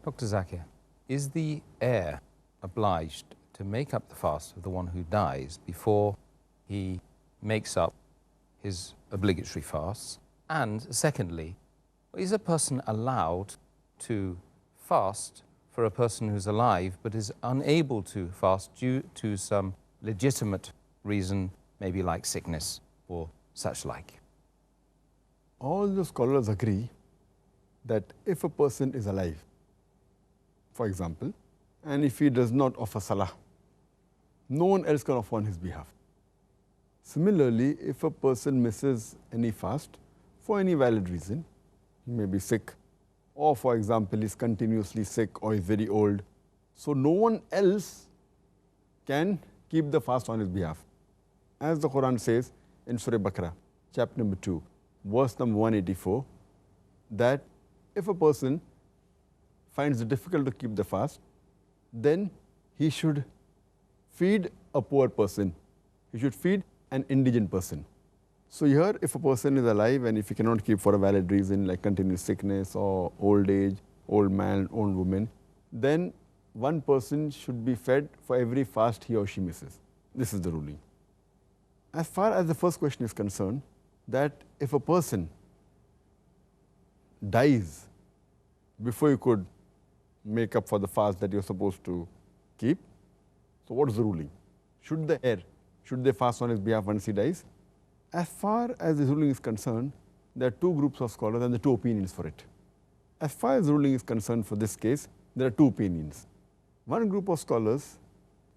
Dr. Zakir, is the heir obliged to make up the fast of the one who dies before he makes up his obligatory fasts? And secondly, is a person allowed to fast for a person who's alive but is unable to fast due to some legitimate reason, maybe like sickness or such like? All the scholars agree that if a person is alive, for example, and if he does not offer salah, no one else can offer on his behalf. Similarly, if a person misses any fast for any valid reason, he may be sick, or for example, is continuously sick or is very old, so no one else can keep the fast on his behalf. As the Quran says in Surah Baqarah, chapter number 2, verse number 184, that if a person finds it difficult to keep the fast, then he should feed a poor person. He should feed an indigent person. So here, if a person is alive and if he cannot keep for a valid reason like continuous sickness or old age, old man, old woman, then one person should be fed for every fast he or she misses. This is the ruling. As far as the first question is concerned, that if a person dies before you could make up for the fast that you're supposed to keep, so what is the ruling? Should the heir, should they fast on his behalf once he dies? As far as this ruling is concerned, there are two groups of scholars and the two opinions for it. As far as the ruling is concerned for this case, there are two opinions. One group of scholars,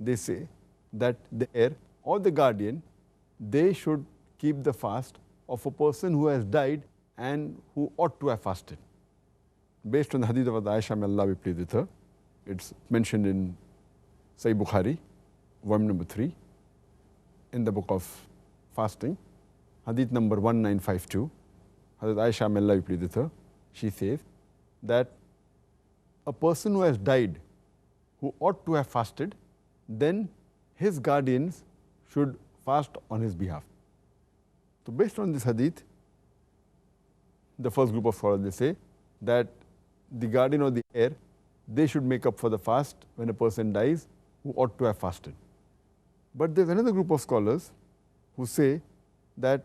they say that the heir or the guardian, they should keep the fast of a person who has died and who ought to have fasted. Based on the hadith of Aisha, may Allah be pleased with her, it's mentioned in Sahih Bukhari, volume number 3, in the book of fasting, hadith number 1952, Hadith Aisha, may Allah be pleased with her, she says that a person who has died, who ought to have fasted, then his guardians should fast on his behalf. So based on this hadith, the first group of scholars, they say that the guardian or the heir, they should make up for the fast when a person dies who ought to have fasted. But there's another group of scholars who say that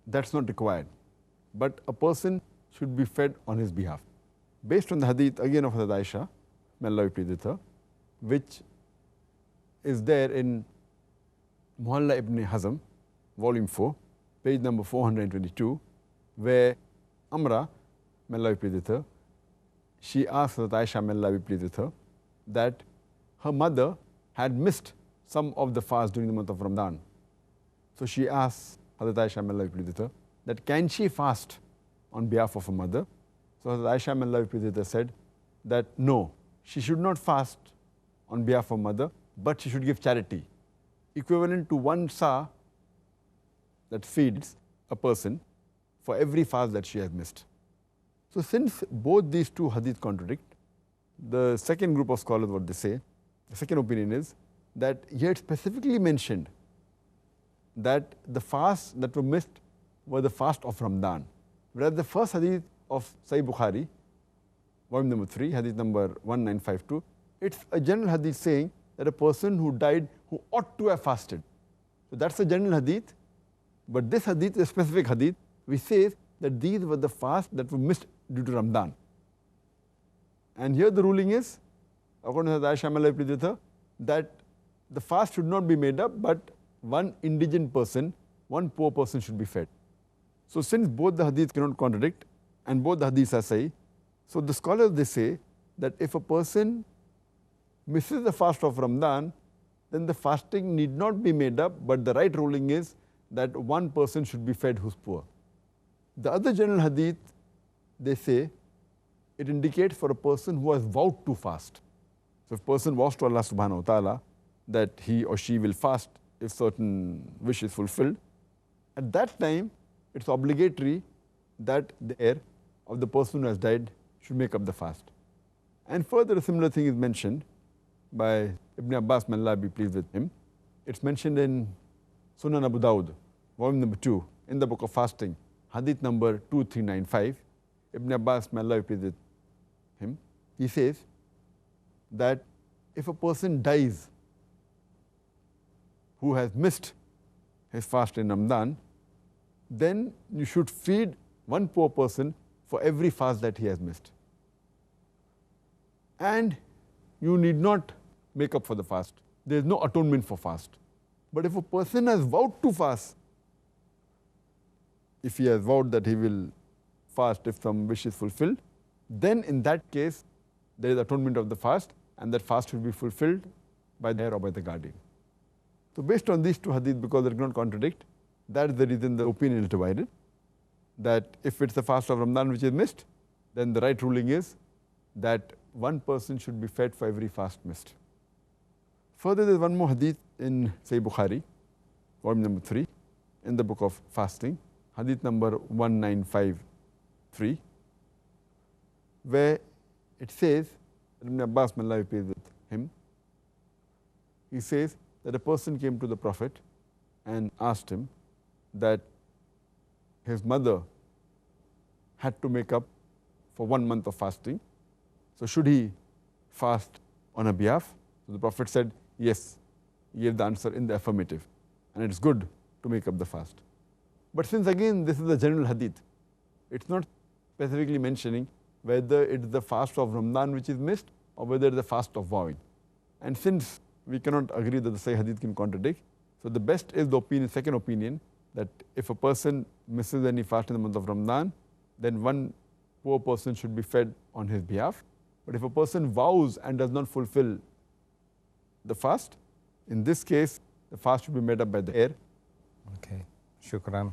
that's not required, but a person should be fed on his behalf. Based on the hadith again of Hazrat Aisha, may Allah be pleased with her, which is there in Muhalla ibn Hazm, volume 4, page number 422, where Amra, may Allah be pleased with her, she asked Hazrat Aisha, may Allah be pleased with her, that her mother had missed some of the fast during the month of Ramadan. So she asked Hazrat Aisha, may Allah be pleased with her, that can she fast on behalf of her mother? So Hazrat Aisha, may Allah be pleased with her, said that no, she should not fast on behalf of her mother, but she should give charity, equivalent to one sa that feeds a person for every fast that she has missed. So since both these two hadith contradict, the second group of scholars, what they say, the second opinion is that here it specifically mentioned that the fasts that were missed were the fast of Ramadan. Whereas the first hadith of Sahih Bukhari, volume number 3, hadith number 1952, it's a general hadith saying that a person who died who ought to have fasted. So that's a general hadith, but this hadith is a specific hadith which says that these were the fasts that were missed due to Ramadan. And here the ruling is, according to Aisha, may Allah be pleased with her, that the fast should not be made up, but one indigent person, one poor person should be fed. So since both the hadiths cannot contradict and both the hadiths are sahih, so the scholars, they say that if a person misses the fast of Ramadan, then the fasting need not be made up, but the right ruling is that one person should be fed who's poor. The other general hadith, they say, it indicates for a person who has vowed to fast. So if a person vows to Allah subhanahu wa ta'ala that he or she will fast if certain wish is fulfilled, at that time it's obligatory that the heir of the person who has died should make up the fast. And further a similar thing is mentioned by Ibn Abbas, may Allah be pleased with him. It's mentioned in Sunan Abu Dawud, volume number 2, in the book of fasting, hadith number 2395. Ibn Abbas, may Allah be pleased with him. He says that if a person dies who has missed his fast in Ramadan, then you should feed one poor person for every fast that he has missed. And you need not make up for the fast. There is no atonement for fast. But if a person has vowed to fast, if he has vowed that he will fast if some wish is fulfilled, then in that case, there is atonement of the fast, and that fast will be fulfilled by the heir or by the guardian. So based on these two hadith, because they do not contradict, that is the reason the opinion is divided, that if it's the fast of Ramadan which is missed, then the right ruling is that one person should be fed for every fast missed. Further, there is one more hadith in Sahih Bukhari, volume number 3, in the book of fasting, hadith number 1953, where it says, Ibn Abbas, may Allah be pleased with him, he says that a person came to the Prophet and asked him that his mother had to make up for 1 month of fasting. So should he fast on her behalf? So the Prophet said, yes. He gave the answer in the affirmative. And it's good to make up the fast. But since again this is a general hadith, it's not specifically mentioning whether it's the fast of Ramadan which is missed or whether it's the fast of vowing. And since we cannot agree that the Sahih hadith can contradict, so the best is the opinion, second opinion, that if a person misses any fast in the month of Ramadan, then one poor person should be fed on his behalf. But if a person vows and does not fulfill the fast, in this case, the fast should be made up by the heir. Okay, shukran.